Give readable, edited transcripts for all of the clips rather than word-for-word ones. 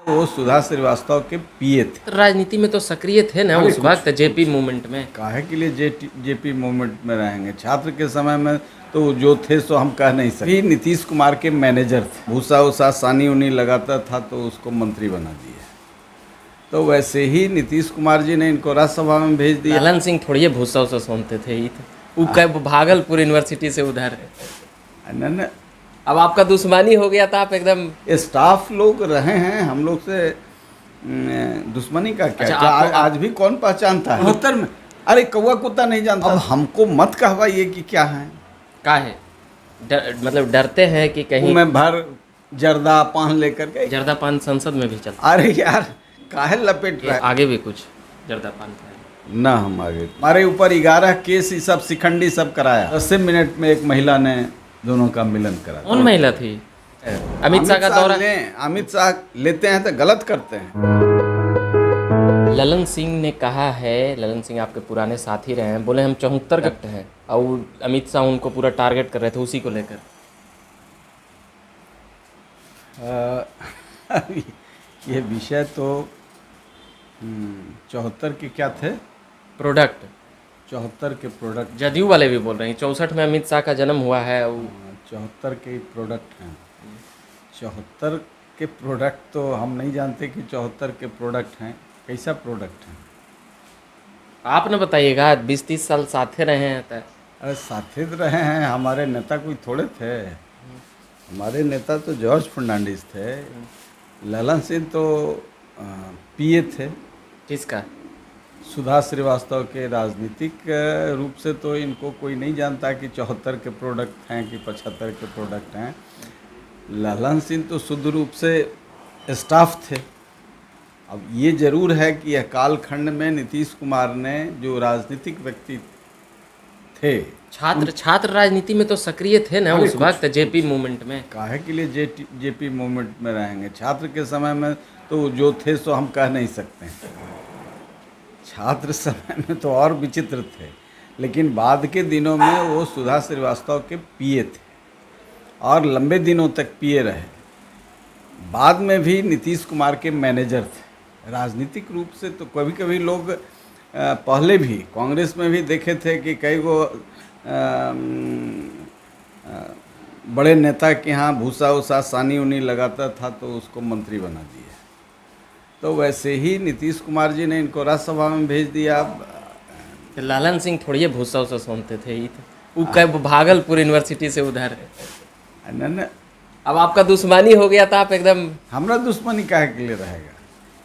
वो सुधा श्रीवास्तव के पीए थे। राजनीति में तो सक्रिय थे ना उस वक्त जेपी मूवमेंट में। काहे के लिए जेपी मूवमेंट में रहेंगे? छात्र के समय में तो जो थे सो हम कह नहीं सकते। नीतीश कुमार के मैनेजर थे, भूसा उसा सानी उनी लगाता था तो उसको मंत्री बना दिया। तो वैसे ही नीतीश कुमार जी ने इनको राज्यसभा में भेज दिया। ललन सिंह थोड़ी भूसा उसा सुनते थे, वो भागलपुर यूनिवर्सिटी से उधर न अब आपका दुश्मनी हो गया था, आप एकदम स्टाफ लोग रहे हैं हम लोग से दुश्मनी का क्या? अच्छा, आज भी कौन पहचानता है उत्तर में? अरे कौवा कुत्ता नहीं जानता। अब हमको मत कहवाइए कि क्या है का है मतलब डरते हैं कि कहीं मैं भर जर्दा पान लेकर के। जर्दा पान संसद में भी चलता अरे यार काहे लपेट रहा है? आगे भी कुछ जर्दा पान का ना हम आगे हमारे ऊपर 11 केस ये सब शिखंडी सब कराया। 10 मिनट में एक महिला ने दोनों का मिलन करा। कौन महिला थी? अमित शाह का दौरा। अमित शाह लेते हैं तो गलत करते हैं। ललन सिंह ने कहा है, ललन सिंह आपके पुराने साथी रहे हैं, बोले हम 74 कट्टे हैं और अमित शाह उनको पूरा टारगेट कर रहे थे उसी को लेकर। ये विषय तो 74 के क्या थे प्रोडक्ट, 74 के प्रोडक्ट जदयू वाले भी बोल रहे हैं 64 में अमित शाह का जन्म हुआ है। 74 के प्रोडक्ट हैं। 74 के प्रोडक्ट तो हम नहीं जानते कि 74 के प्रोडक्ट हैं। कैसा प्रोडक्ट है आप न बताइएगा, 20-30 साल साथे रहे हैं। अरे साथे रहे हैं, हमारे नेता कोई थोड़े थे। हमारे नेता तो जॉर्ज फर्नांडिस थे। ललन सिंह तो पीए थे। किसका? सुधा श्रीवास्तव के। राजनीतिक रूप से तो इनको कोई नहीं जानता कि 74 के प्रोडक्ट हैं कि 75 के प्रोडक्ट हैं। ललन सिंह तो शुद्ध रूप से स्टाफ थे। अब ये जरूर है कि यह कालखंड में नीतीश कुमार ने जो राजनीतिक व्यक्ति थे, छात्र राजनीति में तो सक्रिय थे ना उस वक्त जेपी मूवमेंट में। काहे के लिए जेपी मूवमेंट में रहेंगे? छात्र के समय में तो जो थे सो हम कह नहीं सकते। छात्र समय में तो और विचित्र थे, लेकिन बाद के दिनों में वो सुधा श्रीवास्तव के पीए थे और लंबे दिनों तक पीए रहे। बाद में भी नीतीश कुमार के मैनेजर थे। राजनीतिक रूप से तो कभी कभी लोग पहले भी कांग्रेस में भी देखे थे कि कई गो बड़े नेता के यहाँ भूसा उसा सानी उनी लगाता था तो उसको मंत्री बना दिया। तो वैसे ही नीतीश कुमार जी ने इनको राज्यसभा में भेज दिया। ललन सिंह थोड़ी भूसा उसा सुनते थे, वो भागलपुर यूनिवर्सिटी से उधर न अब आपका दुश्मनी हो गया था, आप एकदम हमारा दुश्मनी काहे के लिए रहेगा?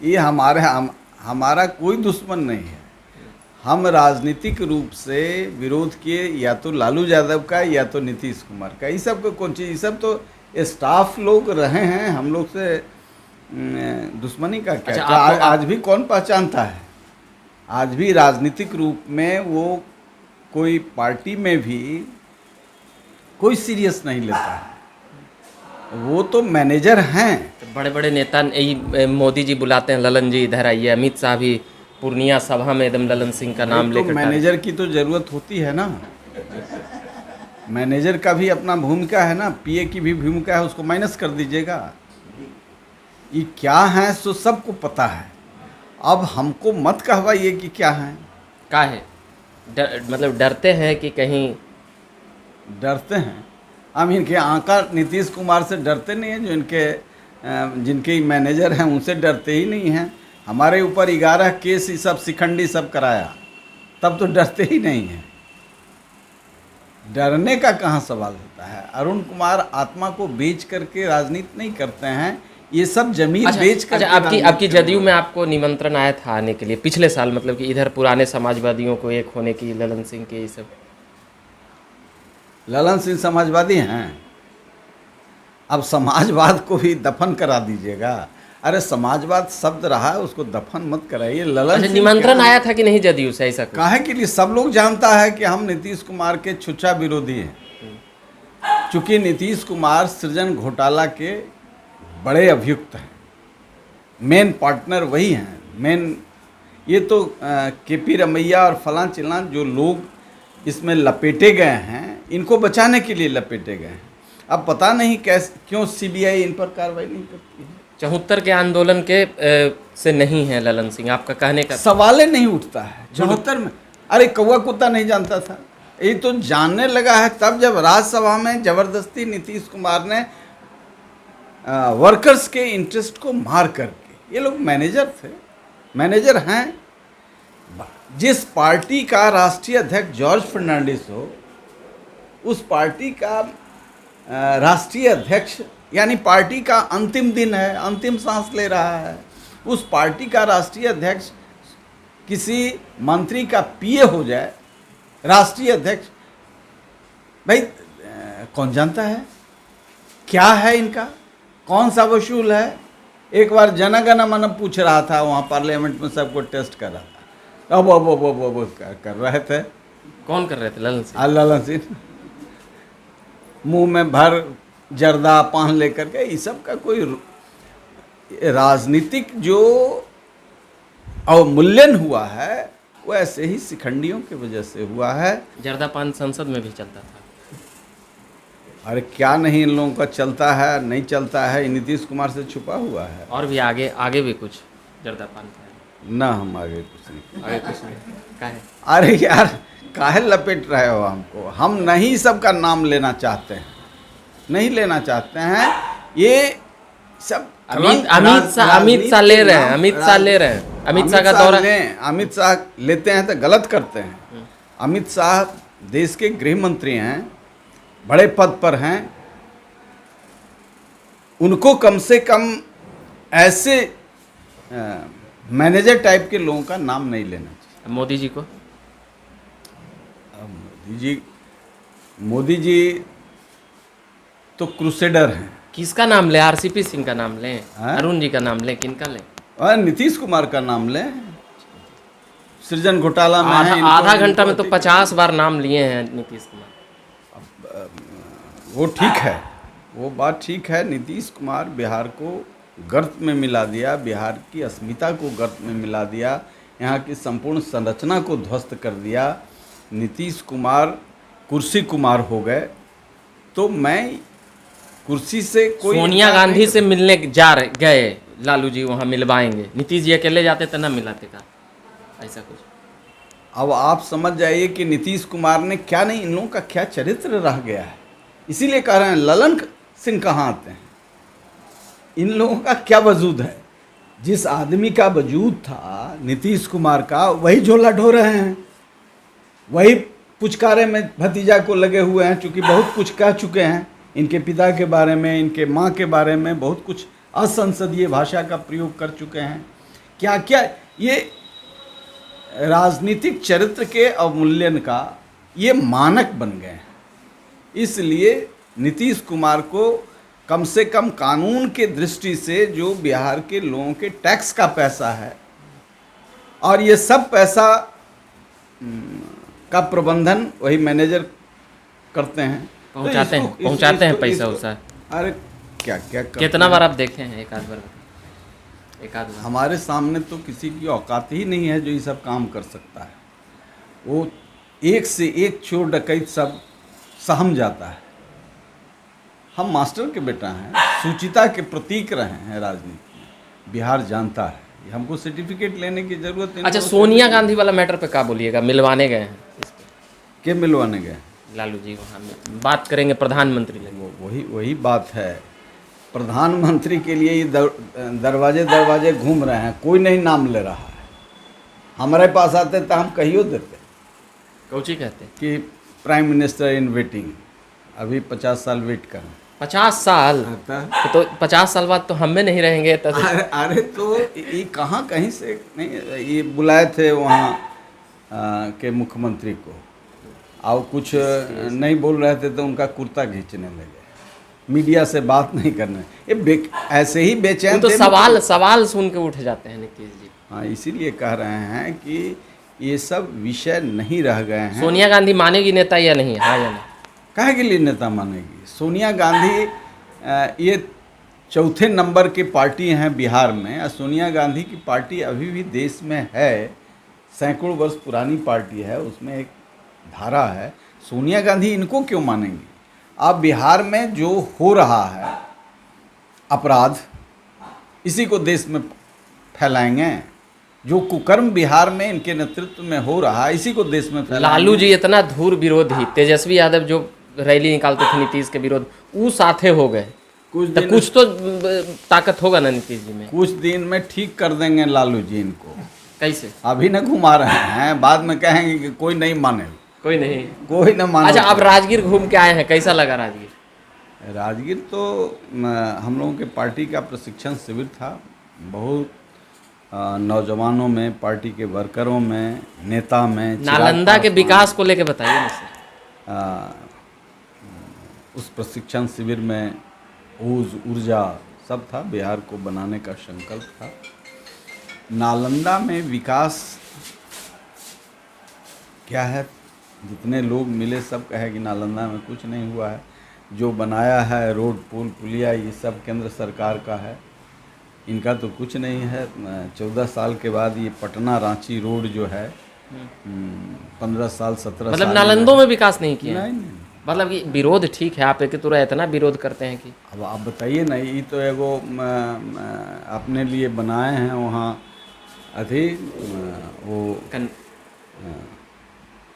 ये हमारा कोई दुश्मन नहीं है। हम राजनीतिक रूप से विरोध किए या तो लालू यादव का या तो नीतीश कुमार का। ये सब को कौन चीज़? ये सब तो स्टाफ लोग रहे हैं हम लोग से दुश्मनी का क्या? अच्छा, आज भी कौन पहचानता है? आज भी राजनीतिक रूप में वो कोई पार्टी में भी कोई सीरियस नहीं लेता है। वो तो मैनेजर हैं। बड़े बड़े नेता मोदी जी बुलाते हैं, ललन जी इधर आइए। अमित शाह भी पूर्णिया सभा में एकदम ललन सिंह का नाम लेकर। मैनेजर की तो जरूरत होती है ना। मैनेजर का भी अपना भूमिका है ना। पीए की भी भूमिका है, उसको माइनस कर दीजिएगा। ये क्या है सो सबको पता है। अब हमको मत कहवाइए कि क्या है का है मतलब डरते हैं कि कहीं डरते हैं। हम इनके आका नीतीश कुमार से डरते नहीं हैं। जो इनके जिनके मैनेजर हैं उनसे डरते ही नहीं हैं। हमारे ऊपर 11 केस ये सब शिखंडी सब कराया, तब तो डरते ही नहीं हैं। डरने का कहाँ सवाल होता है? अरुण कुमार आत्मा को बेच करके राजनीति नहीं करते हैं। ये सब जमीन बेच कर। आपकी जदयू में आपको निमंत्रण आया था आने के लिए पिछले साल, मतलब कि इधर पुराने समाजवादियों को एक होने की, ललन सिंह के ये सब। ललन सिंह समाजवादी हैं? अब समाजवाद को भी दफन करा दीजिएगा। अरे समाजवाद शब्द रहा है, उसको दफन मत कराइए। ललन सिंह निमंत्रण आया था कि नहीं जदयू से? ऐसा काहे के लिए? सब लोग जानता है कि हम नीतीश कुमार के छुच्छा विरोधी हैं। चूंकि नीतीश कुमार सृजन घोटाला के बड़े अभियुक्त हैं, मेन पार्टनर वही हैं। मेन ये तो केपी रमैया और फलां चिलां जो लोग इसमें लपेटे गए हैं, इनको बचाने के लिए लपेटे गए हैं। अब पता नहीं कैसे क्यों सीबीआई इन पर कार्रवाई नहीं करती है। 74 के आंदोलन के से नहीं है ललन सिंह, आपका कहने का सवाल ही नहीं उठता है 74 में। अरे कौवा कुत्ता नहीं जानता था, ये तो जानने लगा है तब जब राज्यसभा में जबरदस्ती नीतीश कुमार ने वर्कर्स के इंटरेस्ट को मार करके, ये लोग मैनेजर थे, मैनेजर हैं। जिस पार्टी का राष्ट्रीय अध्यक्ष जॉर्ज फर्नांडिस हो, उस पार्टी का राष्ट्रीय अध्यक्ष, यानी पार्टी का अंतिम दिन है, अंतिम सांस ले रहा है, उस पार्टी का राष्ट्रीय अध्यक्ष किसी मंत्री का पीए हो जाए, राष्ट्रीय अध्यक्ष, भाई कौन जानता है क्या है इनका, कौन सा वसूल है। एक बार जनगण मन पूछ रहा था, वहाँ पार्लियामेंट में सबको टेस्ट कर रहा था, अब कर रहे थे। कौन कर रहे थे? ललन सिंह। ललन सिंह मुंह में भर जर्दा पान लेकर के, ये सब का कोई राजनीतिक जो अवमूल्यन हुआ है वो ऐसे ही शिखंडियों की वजह से हुआ है। जर्दा पान संसद में भी चलता था। अरे क्या नहीं इन लोगों का चलता है, नहीं चलता है, नीतीश कुमार से छुपा हुआ है। और भी आगे आगे भी कुछ जर्दा पान था ना, हम आगे कुछ नहीं, आगे कुछ नहीं काहे? अरे यार काहे लपेट रहे हो हमको, हम नहीं सबका नाम लेना चाहते हैं, नहीं लेना चाहते हैं। ये सब अमित शाह ले रहे हैं, अमित शाह ले रहे हैं, अमित शाह का दौरा, अमित शाह लेते हैं तो गलत करते हैं। अमित शाह देश के गृह मंत्री हैं, बड़े पद पर हैं, उनको कम से कम ऐसे मैनेजर टाइप के लोगों का नाम नहीं लेना चाहिए। मोदी जी को, मोदी जी तो क्रूसेडर हैं। किसका नाम ले? आरसीपी सिंह का नाम लें, हाँ? अरुण जी का नाम लें, किनका लें? और नीतीश कुमार का नाम लें, सृजन घोटाला में है, आधा घंटा में तो 50 बार नाम लिए हैं नीतीश कुमार। वो ठीक है, वो बात ठीक है। नीतीश कुमार बिहार को गर्त में मिला दिया, बिहार की अस्मिता को गर्त में मिला दिया, यहाँ की संपूर्ण संरचना को ध्वस्त कर दिया। नीतीश कुमार कुर्सी कुमार हो गए। तो मैं कुर्सी से कोई, सोनिया गांधी से मिलने गए लालू जी, वहाँ मिलवाएंगे, नीतीश जी अकेले जाते तो ना मिलाते का, ऐसा कुछ। अब आप समझ जाइए कि नीतीश कुमार ने क्या नहीं, इन लोगों का क्या चरित्र रह गया है। इसीलिए कह रहे हैं ललन सिंह कहाँ आते हैं, इन लोगों का क्या वजूद है। जिस आदमी का वजूद था नीतीश कुमार का, वही झोला ढो रहे हैं, वही पुचकारे में भतीजा को लगे हुए हैं, क्योंकि बहुत कुछ कह चुके हैं इनके पिता के बारे में, इनके माँ के बारे में, बहुत कुछ असंसदीय भाषा का प्रयोग कर चुके हैं। क्या क्या ये राजनीतिक चरित्र के अवमूल्यन का ये मानक बन गए हैं। इसलिए नीतीश कुमार को कम से कम कानून के दृष्टि से जो बिहार के लोगों के टैक्स का पैसा है, और ये सब पैसा का प्रबंधन वही मैनेजर करते हैं, पहुंचाते हैं पैसा उसा। अरे क्या क्या कितना बार आप देखे हैं? एक आध बार। हमारे सामने तो किसी की औकात ही नहीं है जो ये सब काम कर सकता है। वो एक से एक चोर डकैत सब सहम जाता है। हम मास्टर के बेटा हैं, सुचिता के प्रतीक रहे हैं राजनीति में, बिहार जानता है, हमको सर्टिफिकेट लेने की जरूरत नहीं। अच्छा, सोनिया गांधी वाला मैटर पे क्या बोलिएगा? मिलवाने गए हैं के मिलवाने गए लालू जी, वहाँ बात करेंगे प्रधानमंत्री लगे। वही बात है। प्रधानमंत्री के लिए ये दरवाजे दरवाजे घूम रहे हैं, कोई नहीं नाम ले रहा है। हमारे पास आते तो हम कहियो देते। कौची कहते कि प्राइम मिनिस्टर इन वेटिंग, अभी 50 साल वेट करें। 50 साल? तो 50 साल बाद तो हम में नहीं रहेंगे। तो अरे तो ये कहाँ कहीं से नहीं, ये बुलाए थे वहाँ के मुख्यमंत्री को, और कुछ नहीं बोल रहे थे तो उनका कुर्ता खींचने लगे, मीडिया से बात नहीं करने। ये ऐसे ही बेचैन तो सवाल सुन के उठ जाते हैं नीतीश जी। हाँ, इसीलिए कह रहे हैं कि ये सब विषय नहीं रह गए हैं। सोनिया गांधी मानेगी नेता या नहीं? हाँ या नहीं? काहे के लिए नेता मानेगी? सोनिया गांधी ये चौथे नंबर की पार्टी हैं बिहार में, और सोनिया गांधी की पार्टी अभी भी देश में है, सैकड़ों वर्ष पुरानी पार्टी है, उसमें एक धारा है। सोनिया गांधी इनको क्यों मानेंगी? आप बिहार में जो हो रहा है अपराध, इसी को देश में फैलाएंगे। जो कुकर्म बिहार में इनके नेतृत्व में हो रहा है, इसी को देश में फैलाएंगे। लालू जी इतना धूर विरोधी, तेजस्वी यादव जो रैली निकालते थे नीतीश के विरोध, वो साथे हो गए, तो कुछ तो ताकत होगा ना नीतीश जी में। कुछ दिन में ठीक कर देंगे लालू जी इनको। कैसे? अभी न घुमा रहे हैं, बाद में कहेंगे कि कोई नहीं माने, कोई नहीं, कोई न माने। अच्छा, अब राजगीर घूम के आए हैं, कैसा लगा राजगीर? राजगीर तो हम लोगों के पार्टी का प्रशिक्षण शिविर था। बहुत नौजवानों में, पार्टी के वर्करों में, नेता में। नालंदा के विकास को लेके बताइए ना सर। उस प्रशिक्षण शिविर में ऊर्जा सब था, बिहार को बनाने का संकल्प था। नालंदा में विकास क्या है, जितने लोग मिले सब कहे कि नालंदा में कुछ नहीं हुआ है। जो बनाया है रोड, पुल, पुलिया, ये सब केंद्र सरकार का है, इनका तो कुछ नहीं है। 14 साल के बाद ये पटना रांची रोड जो है 15 साल 17 मतलब साल नालंदों में विकास नहीं किया? नहीं। मतलब कि विरोध ठीक है, आप एक तो इतना विरोध करते हैं कि अब आप बताइए ना, ये तो एगो अपने लिए बनाए हैं वहाँ अथी वो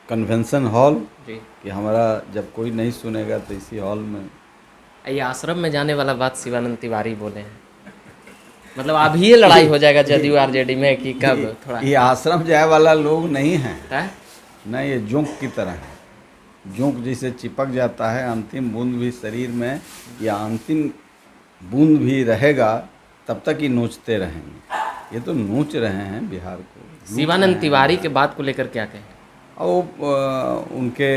कन्वेंशन हॉल, कि हमारा जब कोई नहीं सुनेगा तो इसी हॉल में। ये आश्रम में जाने वाला बात शिवानंद तिवारी बोले हैं, मतलब अभी ये लड़ाई हो जाएगा जदयू आरजेडी में कि कब थोड़ा। ये आश्रम जाए वाला लोग नहीं हैं है? नहीं, ये जोंक की तरह है। जोंक जैसे चिपक जाता है, अंतिम बूंद भी शरीर में, या अंतिम बूंद भी रहेगा तब तक ही नोचते रहेंगे। ये तो नोच रहे हैं बिहार को। शिवानंद तिवारी के बात को लेकर क्या कहें? और उनके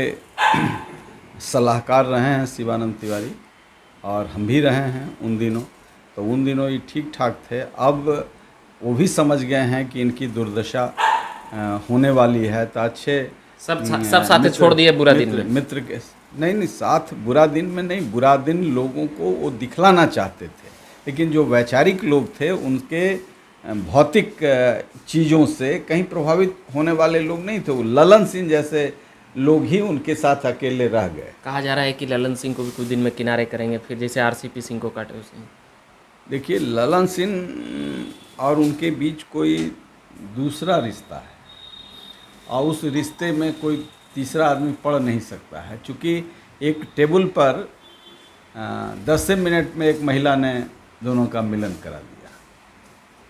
सलाहकार रहे हैं शिवानंद तिवारी, और हम भी रहे हैं उन दिनों। तो उन दिनों ये ठीक ठाक थे। अब वो भी समझ गए हैं कि इनकी दुर्दशा होने वाली है, तो अच्छे सब साथ छोड़ दिए बुरा दिन में। मित्र के नहीं, साथ बुरा दिन में नहीं, बुरा दिन लोगों को वो दिखलाना चाहते थे, लेकिन जो वैचारिक लोग थे उनके भौतिक चीज़ों से कहीं प्रभावित होने वाले लोग नहीं थे। वो ललन सिंह जैसे लोग ही उनके साथ अकेले रह गए। कहा जा रहा है कि ललन सिंह को भी कुछ दिन में किनारे करेंगे, फिर जैसे आरसीपी सिंह को काटे उसे। देखिए, ललन सिंह और उनके बीच कोई दूसरा रिश्ता है, और उस रिश्ते में कोई तीसरा आदमी पढ़ नहीं सकता है। चूँकि एक टेबल पर 10 मिनट में एक महिला ने दोनों का मिलन करा दिया,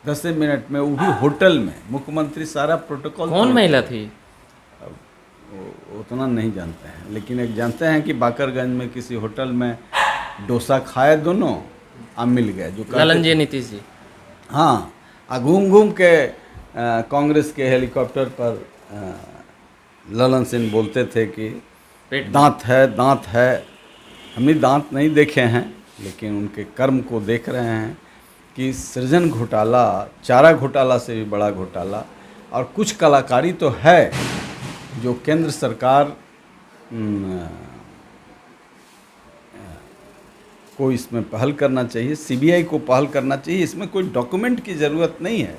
10 मिनट में, वो भी होटल में। मुख्यमंत्री सारा प्रोटोकॉल। कौन महिला थी? उतना नहीं जानते हैं, लेकिन एक जानते हैं कि बाकरगंज में किसी होटल में डोसा खाए दोनों, अब मिल गए। जो ललन जी, नीतीश जी। हाँ, घूम घूम के कांग्रेस के हेलीकॉप्टर पर ललन सिंह बोलते थे कि दांत है, दांत है। हमने दांत नहीं देखे हैं, लेकिन उनके कर्म को देख रहे हैं कि सृजन घोटाला, चारा घोटाला से भी बड़ा घोटाला, और कुछ कलाकारी तो है जो केंद्र सरकार को इसमें पहल करना चाहिए, सीबीआई को पहल करना चाहिए। इसमें कोई डॉक्यूमेंट की ज़रूरत नहीं है।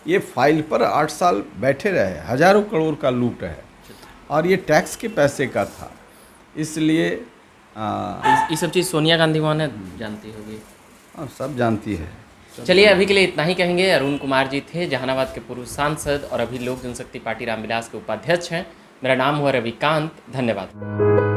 ये फाइल पर 8 साल बैठे रहे, हजारों करोड़ का लूट है, और ये टैक्स के पैसे का था। इसलिए ये सब चीज़ सोनिया गांधी वहाँ जानती होगी। सब जानती है। चलिए, अभी के लिए इतना ही कहेंगे। अरुण कुमार जी थे जहानाबाद के पूर्व सांसद और अभी लोक जनशक्ति पार्टी रामविलास के उपाध्यक्ष हैं। मेरा नाम हुआ रविकांत। धन्यवाद।